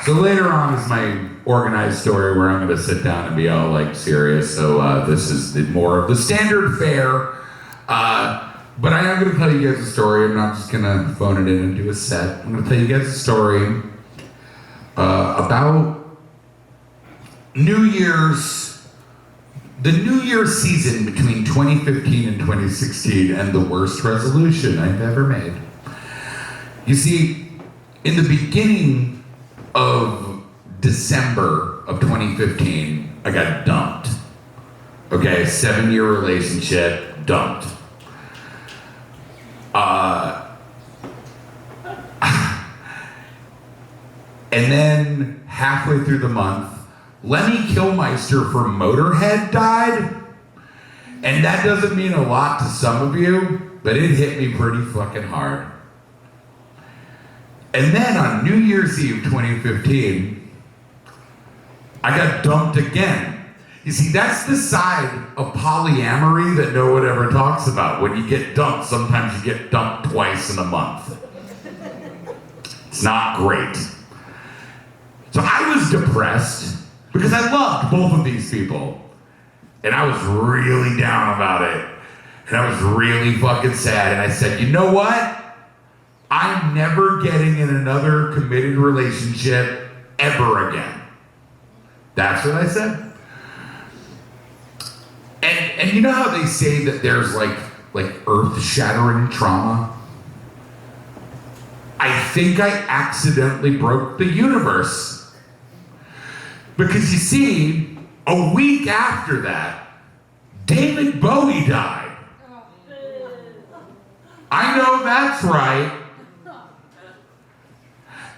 So later on is my organized story where I'm going to sit down and be all like serious. So this is more of the standard fare. But I am going to tell you guys a story. I'm not just going to phone it in and do a set. I'm going to tell you guys a story about New Year's, the New Year's season between 2015 and 2016, and the worst resolution I've ever made. You see, in the beginning of December of 2015, I got dumped. Okay, 7-year relationship, dumped. And then halfway through the month, Lemmy Kilmister from Motorhead died. And that doesn't mean a lot to some of you, but it hit me pretty fucking hard. And then on New Year's Eve 2015, I got dumped again. You see, that's the side of polyamory that no one ever talks about. When you get dumped, sometimes you get dumped twice in a month. It's not great. So I was depressed because I loved both of these people. And I was really down about it. And I was really fucking sad. And I said, you know what? I'm never getting in another committed relationship ever again. That's what I said. And you know how they say that there's like earth-shattering trauma? I think I accidentally broke the universe. Because you see, a week after that, David Bowie died. I know that's right.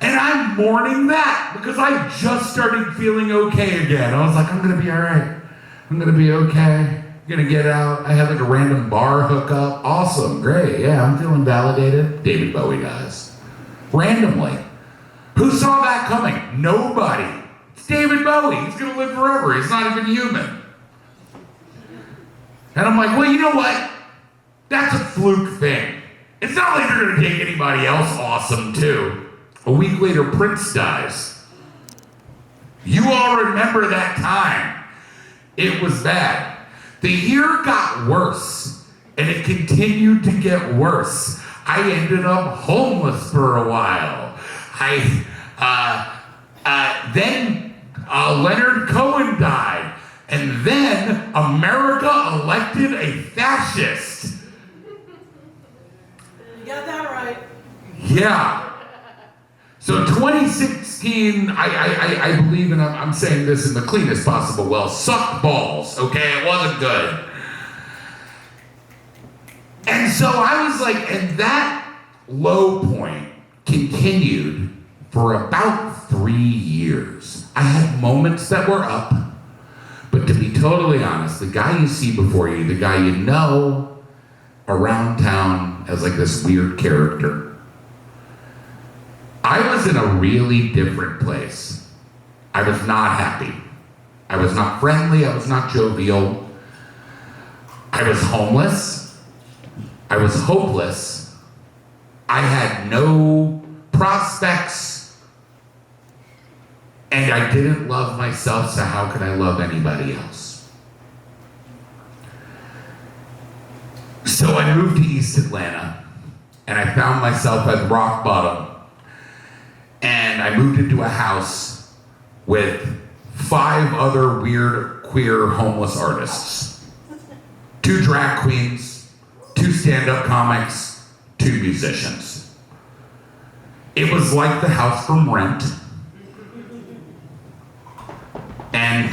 And I'm mourning that because I just started feeling okay again. I was like, I'm gonna be all right. I'm gonna be okay. I'm gonna get out. I had like a random bar hookup. Awesome, great, yeah, I'm feeling validated. David Bowie dies. Randomly. Who saw that coming? Nobody. It's David Bowie. He's gonna live forever. He's not even human. And I'm like, well, you know what? That's a fluke thing. It's not like they're gonna take anybody else awesome too. A week later, Prince dies. You all remember that time. It was bad. The year got worse, and it continued to get worse. I ended up homeless for a while. Then Leonard Cohen died, and then America elected a fascist. You got that right. Yeah. So 2016, I believe, and I'm saying this in the cleanest possible way, sucked balls, okay? It wasn't good. And so I was like, and that low point continued for about 3 years. I had moments that were up, but to be totally honest, the guy you see before you, the guy you know around town as like this weird character, I was in a really different place. I was not happy. I was not friendly. I was not jovial. I was homeless. I was hopeless. I had no prospects. And I didn't love myself, so how could I love anybody else? So I moved to East Atlanta, and I found myself at rock bottom. And I moved into a house with 5 other weird, queer, homeless artists. 2 drag queens, 2 stand-up comics, 2 musicians. It was like the house from Rent. And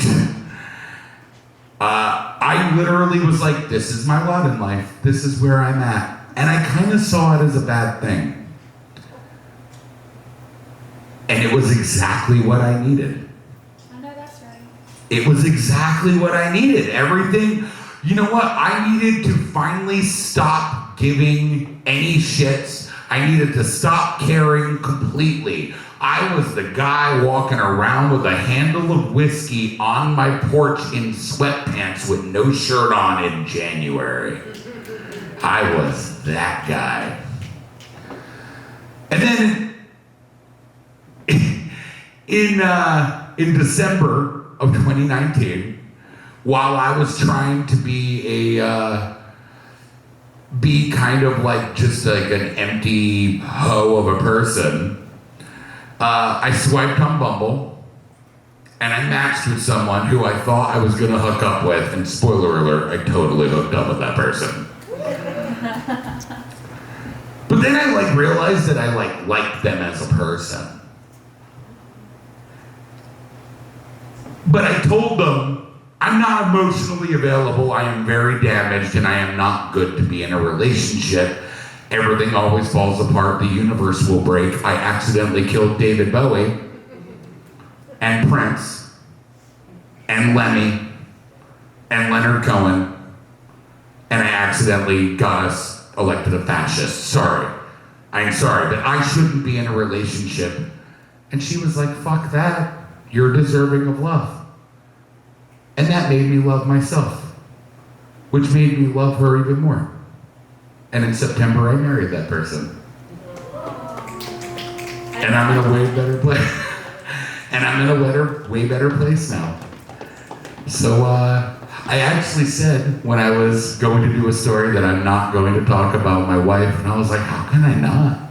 I literally was like, this is my lot in life. This is where I'm at. And I kind of saw it as a bad thing. And it was exactly what I needed. I know that's right. It was exactly what I needed. Everything, you know what? I needed to finally stop giving any shits. I needed to stop caring completely. I was the guy walking around with a handle of whiskey on my porch in sweatpants with no shirt on in January. I was that guy. And then In December of 2019, while I was trying to be kind of like just like an empty hoe of a person, I swiped on Bumble, and I matched with someone who I thought I was gonna hook up with, and spoiler alert, I totally hooked up with that person. But then I like realized that I liked them as a person. But I told them, I'm not emotionally available, I am very damaged, and I am not good to be in a relationship. Everything always falls apart, the universe will break. I accidentally killed David Bowie, and Prince, and Lemmy, and Leonard Cohen, and I accidentally got us elected a fascist. Sorry. I'm sorry, but I shouldn't be in a relationship. And she was like, fuck that. You're deserving of love. And that made me love myself, which made me love her even more. And in September, I married that person. And I'm in a way better place. And I'm in a way better place now. So I actually said when I was going to do a story that I'm not going to talk about my wife, and I was like, how can I not?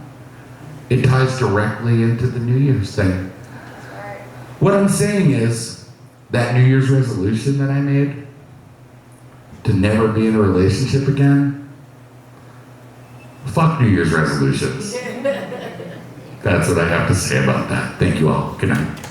It ties directly into the New Year's thing. What I'm saying is, that New Year's resolution that I made to never be in a relationship again, fuck New Year's resolutions. That's what I have to say about that. Thank you all. Good night.